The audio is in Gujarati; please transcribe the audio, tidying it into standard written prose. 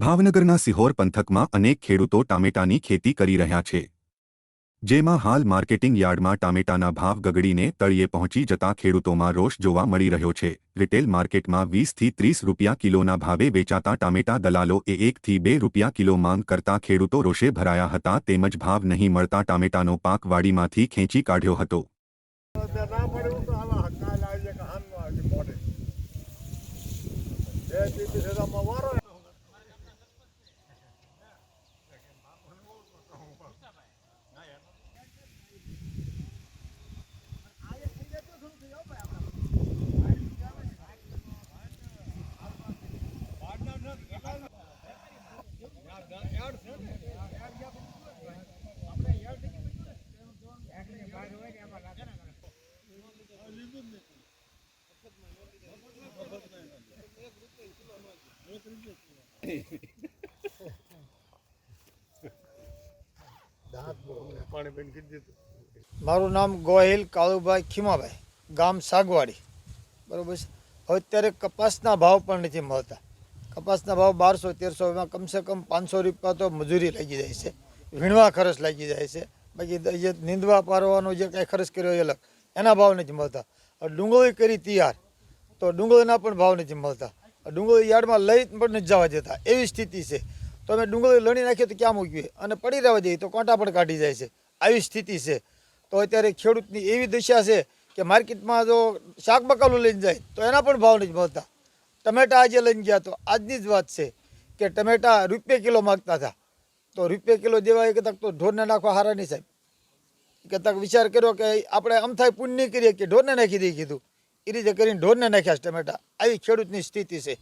ભાવનગરના સિહોર પંથકમાં અનેક ખેડૂતો ટામેટાની ખેતી કરી રહ્યા છે, જેમાં હાલ માર્કેટિંગ યાર્ડમાં ટામેટાના ભાવ ગગડીને તળિયે પહોંચી જતા ખેડૂતોમાં રોષ જોવા મળી રહ્યો છે। રિટેલ માર્કેટમાં 20 થી 30 રૂપિયા કિલોના ભાવે વેચાતા ટામેટા દલાલોએ 1 થી 2 રૂપિયા કિલો માંગ કરતા ખેડૂતો રોષે ભરાયા હતા। તેમજ ભાવ નહીં મળતા ટામેટાનો પાક વાડીમાંથી ખેંચી કાઢ્યો હતો। મારું નામ ગોહિલ કાળુભાઈ ખીમાભાઈ, ગામ સાગવાડી, બરાબર છે। હવે અત્યારે કપાસના ભાવ પણ નથી મળતા। કપાસના ભાવ 1200-1300, કમસે કમ 500 રૂપિયા તો મજૂરી લાગી જાય છે, વીણવા ખર્ચ લાગી જાય છે। બાકી જે નીંદવા પારવાનો જે કાંઈ ખર્ચ કર્યો એ અલગ, એના ભાવ નથી મળતા। ડુંગળી કરી તૈયાર તો ડુંગળીના પણ ભાવ નથી મળતા। ડુંગળી યાર્ડમાં લઈ પણ નથી જવા દેતા, એવી સ્થિતિ છે। તો અમે ડુંગળી લણી નાખીએ તો ક્યાં મૂકીએ, અને પડી રહેવા જઈએ તો કાંટા પણ કાઢી જાય છે, આવી સ્થિતિ છે। તો અત્યારે ખેડૂતની એવી દશા છે કે માર્કેટમાં જો શાક બકાલું લઈને જાય તો એના પણ ભાવ નથી મળતા। ટમેટા આજે લઈને ગયા તો આજની જ વાત છે કે ટમેટા રૂપિયા કિલો માગતા હતા, તો રૂપિયા કિલો દેવા એક તક તો ઢોરને નાખવા હારા નહીં સાહેબ, કે તક વિચાર કર્યો કે આપણે આમ થાય પુણ્ય નહીં કરીએ કે ઢોરને નાખી દઈએ, કીધું એ રીતે કરીને ઢોરને નાખ્યા ટમેટા। આવી ખેડૂતની સ્થિતિ છે।